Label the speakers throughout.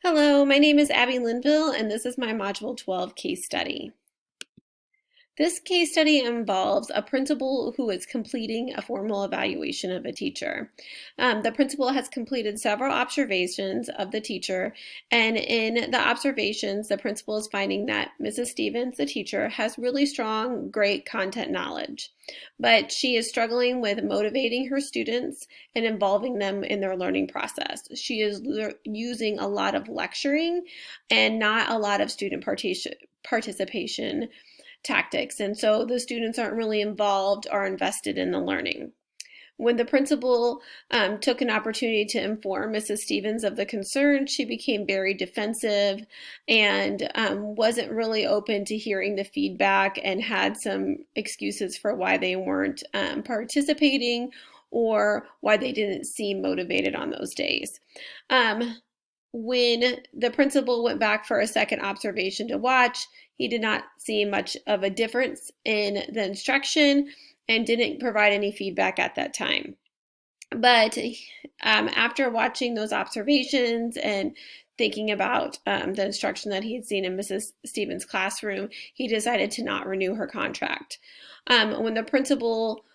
Speaker 1: Hello, my name is Abby Linville, and this is my Module 12 case study. This case study involves a principal who is completing a formal evaluation of a teacher. The principal has completed several observations of the teacher, and in the observations, the principal is finding that Mrs. Stevens, the teacher, has really strong, great content knowledge, but she is struggling with motivating her students and involving them in their learning process. She is using a lot of lecturing and not a lot of student participation tactics, and so the students aren't really involved or invested in the learning. When the principal took an opportunity to inform Mrs. Stevens of the concern, she became very defensive and wasn't really open to hearing the feedback and had some excuses for why they weren't participating or why they didn't seem motivated on those days. When the principal went back for a second observation to watch, he did not see much of a difference in the instruction and didn't provide any feedback at that time. But after watching those observations and thinking about the instruction that he had seen in Mrs. Stevens' classroom, he decided to not renew her contract. When the principal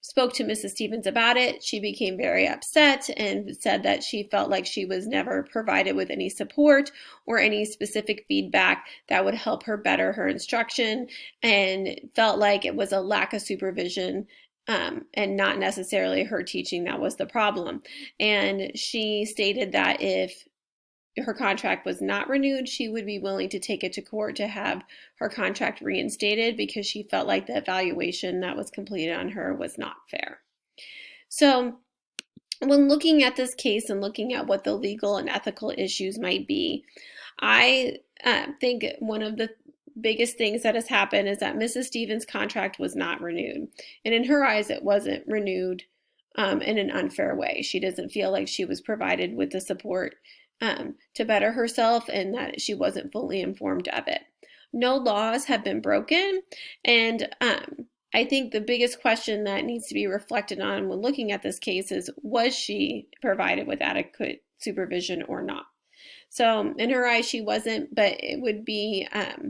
Speaker 1: spoke to Mrs. Stevens about it, she became very upset and said that she felt like she was never provided with any support or any specific feedback that would help her better her instruction, and felt like it was a lack of supervision and not necessarily her teaching that was the problem. And she stated that if her contract was not renewed, she would be willing to take it to court to have her contract reinstated because she felt like the evaluation that was completed on her was not fair. So when looking at this case and looking at what the legal and ethical issues might be, I think one of the biggest things that has happened is that Mrs. Stevens' contract was not renewed. And in her eyes, it wasn't renewed in an unfair way. She doesn't feel like she was provided with the support to better herself and that she wasn't fully informed of it. No laws have been broken, and I think the biggest question that needs to be reflected on when looking at this case is, was she provided with adequate supervision or not? So in her eyes, she wasn't, but it would be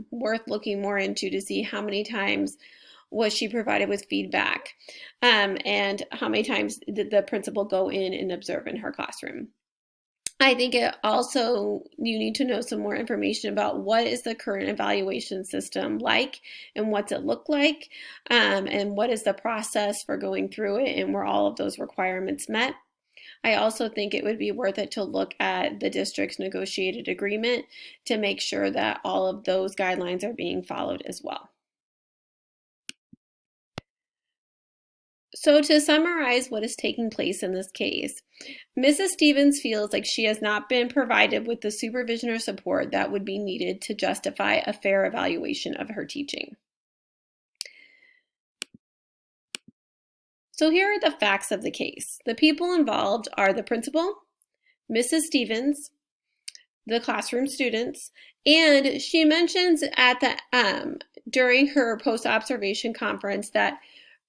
Speaker 1: worth looking more into to see how many times was she provided with feedback and how many times did the principal go in and observe in her classroom. I think it also, you need to know some more information about what is the current evaluation system like and what's it look like, and what is the process for going through it and were all of those requirements met. I also think it would be worth it to look at the district's negotiated agreement to make sure that all of those guidelines are being followed as well. So to summarize what is taking place in this case, Mrs. Stevens feels like she has not been provided with the supervision or support that would be needed to justify a fair evaluation of her teaching. So here are the facts of the case. The people involved are the principal, Mrs. Stevens, the classroom students, and she mentions at the during her post-observation conference that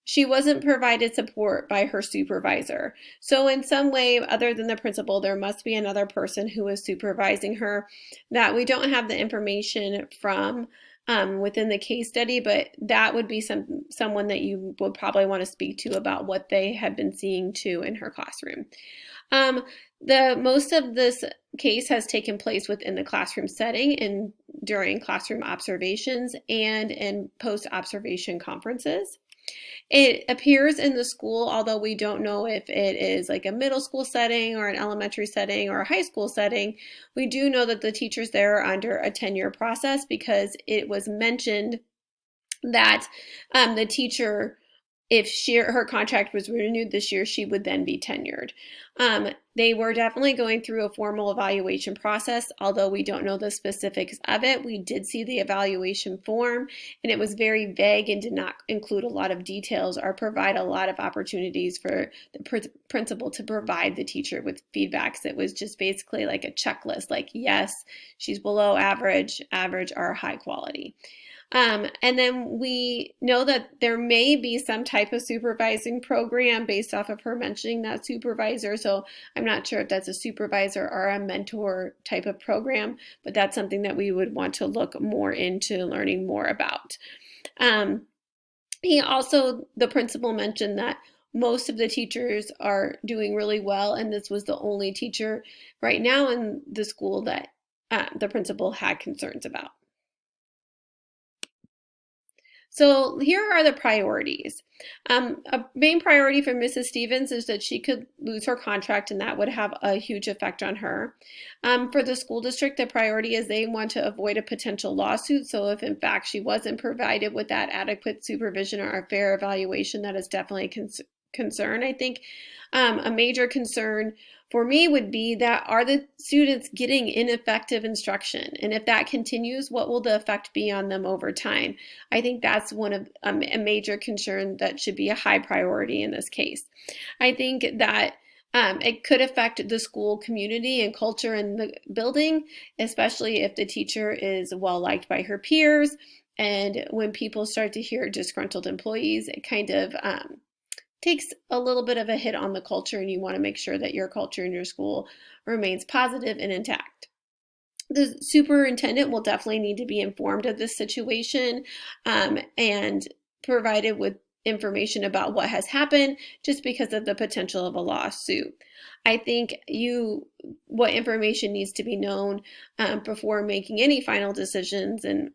Speaker 1: she wasn't provided support by her supervisor. So in some way other than the principal, there must be another person who is supervising her that we don't have the information from within the case study, but that would be someone that you would probably want to speak to about what they had been seeing too in her classroom. The most of this case has taken place within the classroom setting and during classroom observations and in post-observation conferences. It appears in the school, although we don't know if it is like a middle school setting or an elementary setting or a high school setting. We do know that the teachers there are under a tenure process because it was mentioned that the teacher, if her contract was renewed this year, she would then be tenured. They were definitely going through a formal evaluation process, although we don't know the specifics of it. We did see the evaluation form, and it was very vague and did not include a lot of details or provide a lot of opportunities for the principal to provide the teacher with feedbacks. It was just basically like a checklist, like yes, she's below average, average, or high quality. And then we know that there may be some type of supervising program based off of her mentioning that supervisor. So I'm not sure if that's a supervisor or a mentor type of program, but that's something that we would want to look more into learning more about. The principal mentioned that most of the teachers are doing really well, and this was the only teacher right now in the school that the principal had concerns about. So here are the priorities. A main priority for Mrs. Stevens is that she could lose her contract, and that would have a huge effect on her. For the school district, the priority is they want to avoid a potential lawsuit. So if in fact she wasn't provided with that adequate supervision or a fair evaluation, that is definitely a concern. I think a major concern for me would be that are the students getting ineffective instruction? And if that continues, what will the effect be on them over time? I think that's one of a major concern that should be a high priority in this case. I think that it could affect the school community and culture in the building, especially if the teacher is well liked by her peers. And when people start to hear disgruntled employees, it kind of takes a little bit of a hit on the culture, and you want to make sure that your culture in your school remains positive and intact. The superintendent will definitely need to be informed of this situation and provided with information about what has happened just because of the potential of a lawsuit. I think what information needs to be known before making any final decisions and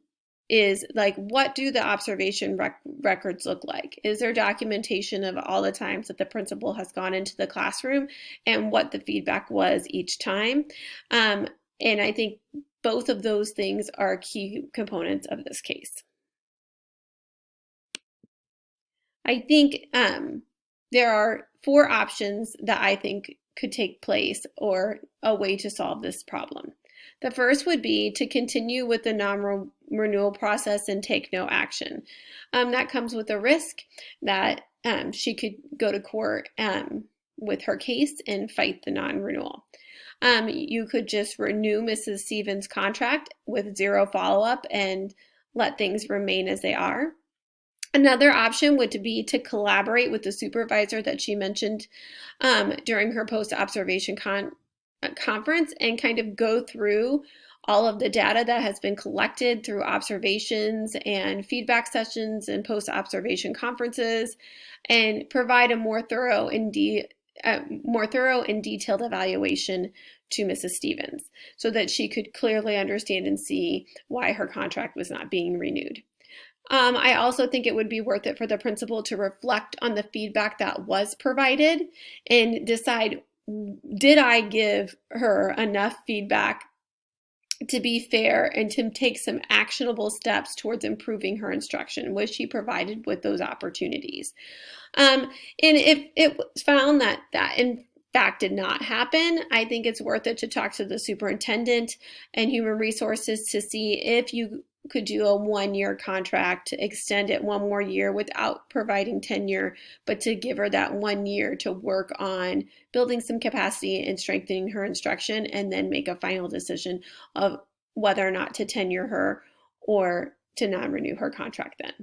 Speaker 1: is like, what do the observation records look like? Is there documentation of all the times that the principal has gone into the classroom and what the feedback was each time? And I think both of those things are key components of this case. I think there are 4 options that I think could take place or a way to solve this problem. The first would be to continue with the non-renewal process and take no action. That comes with a risk that she could go to court with her case and fight the non-renewal. You could just renew Mrs. Stevens' contract with 0 follow-up and let things remain as they are. Another option would be to collaborate with the supervisor that she mentioned during her post-observation conference and kind of go through all of the data that has been collected through observations and feedback sessions and post-observation conferences and provide a more thorough and detailed evaluation to Mrs. Stevens so that she could clearly understand and see why her contract was not being renewed. I also think it would be worth it for the principal to reflect on the feedback that was provided and decide, did I give her enough feedback to be fair and to take some actionable steps towards improving her instruction? Was she provided with those opportunities? And if it was found that in fact did not happen, I think it's worth it to talk to the superintendent and human resources to see if you could do a 1-year contract to extend it 1 more year without providing tenure, but to give her that 1 year to work on building some capacity and strengthening her instruction, and then make a final decision of whether or not to tenure her or to non-renew her contract then.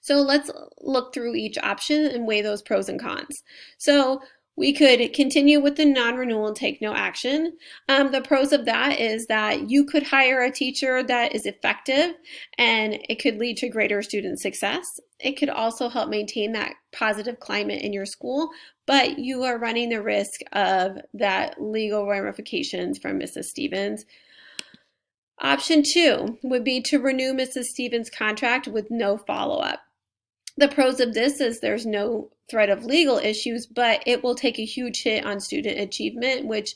Speaker 1: So let's look through each option and weigh those pros and cons. So we could continue with the non-renewal and take no action. The pros of that is that you could hire a teacher that is effective and it could lead to greater student success. It could also help maintain that positive climate in your school, but you are running the risk of that legal ramifications from Mrs. Stevens. Option 2 would be to renew Mrs. Stevens' contract with no follow-up. The pros of this is there's no threat of legal issues, but it will take a huge hit on student achievement, which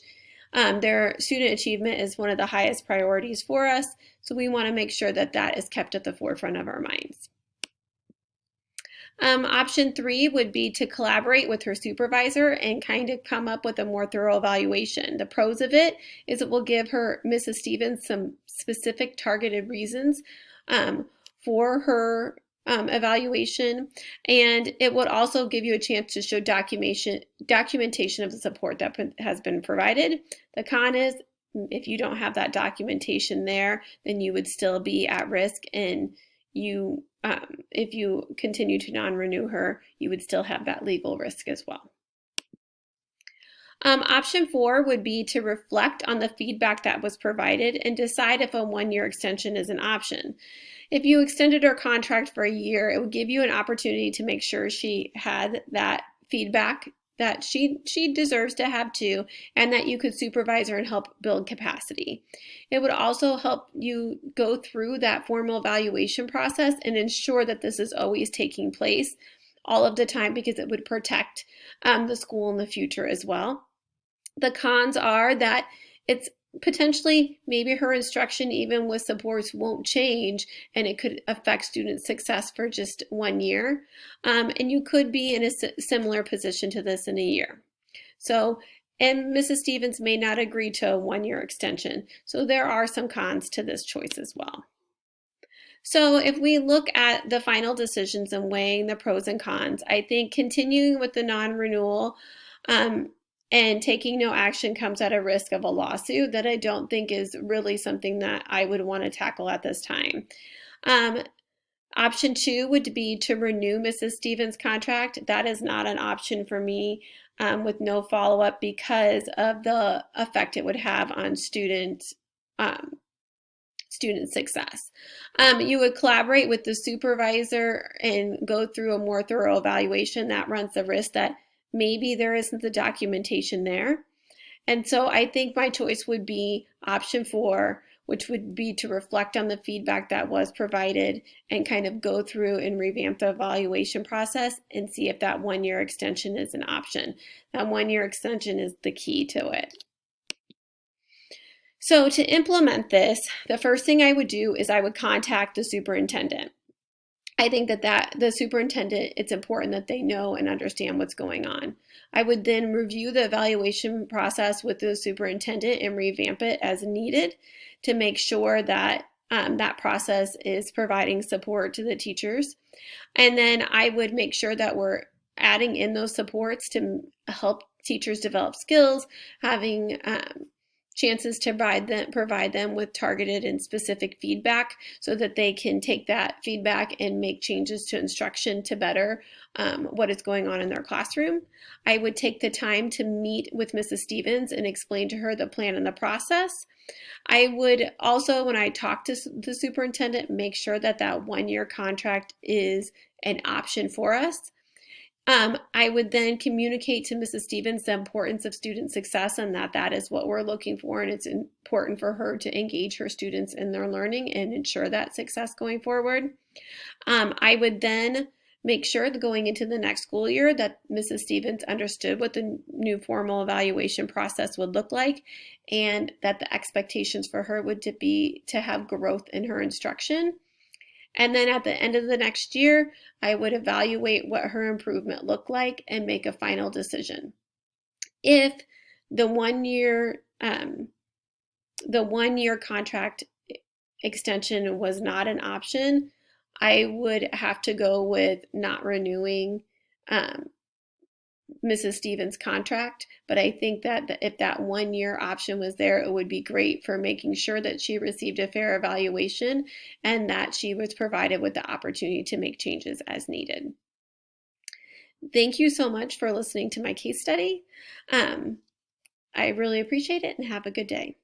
Speaker 1: their student achievement is one of the highest priorities for us. So we want to make sure that that is kept at the forefront of our minds. Option 3 would be to collaborate with her supervisor and kind of come up with a more thorough evaluation. The pros of it is it will give her, Mrs. Stevens, some specific targeted reasons for her evaluation, and it would also give you a chance to show documentation of the support that has been provided. The con is if you don't have that documentation there, then you would still be at risk, and if you continue to non-renew her, you would still have that legal risk as well. Option 4 would be to reflect on the feedback that was provided and decide if a 1-year extension is an option. If you extended her contract for a year, it would give you an opportunity to make sure she had that feedback that she deserves to have too, and that you could supervise her and help build capacity. It would also help you go through that formal evaluation process and ensure that this is always taking place all of the time, because it would protect the school in the future as well. The cons are that it's potentially maybe her instruction, even with supports, won't change, and it could affect student success for just 1 year. And you could be in a similar position to this in a year. So, and Mrs. Stevens may not agree to a 1-year extension. So there are some cons to this choice as well. So if we look at the final decisions and weighing the pros and cons, I think continuing with the non-renewal and taking no action comes at a risk of a lawsuit that I don't think is really something that I would want to tackle at this time. Option 2 would be to renew Mrs. Stevens' contract. That is not an option for me with no follow-up because of the effect it would have on student success. You would collaborate with the supervisor and go through a more thorough evaluation. That runs the risk that maybe there isn't the documentation there. And so I think my choice would be option 4, which would be to reflect on the feedback that was provided and kind of go through and revamp the evaluation process and see if that 1-year extension is an option. That 1-year extension is the key to it. So to implement this, the first thing I would do is I would contact the superintendent. I think that the superintendent, it's important that they know and understand what's going on. I would then review the evaluation process with the superintendent and revamp it as needed to make sure that that process is providing support to the teachers. And then I would make sure that we're adding in those supports to help teachers develop skills, having chances to provide them with targeted and specific feedback so that they can take that feedback and make changes to instruction to better what is going on in their classroom. I would take the time to meet with Mrs. Stevens and explain to her the plan and the process. I would also, when I talk to the superintendent, make sure that that 1-year contract is an option for us. I would then communicate to Mrs. Stevens the importance of student success and that is what we're looking for, and it's important for her to engage her students in their learning and ensure that success going forward. I would then make sure that going into the next school year that Mrs. Stevens understood what the new formal evaluation process would look like, and that the expectations for her would be to have growth in her instruction. And then at the end of the next year, I would evaluate what her improvement looked like and make a final decision. If the 1-year contract extension was not an option, I would have to go with not renewing Mrs. Stevens' contract, but I think that if that 1-year option was there, it would be great for making sure that she received a fair evaluation and that she was provided with the opportunity to make changes as needed. Thank you so much for listening to my case study. I really appreciate it, and have a good day.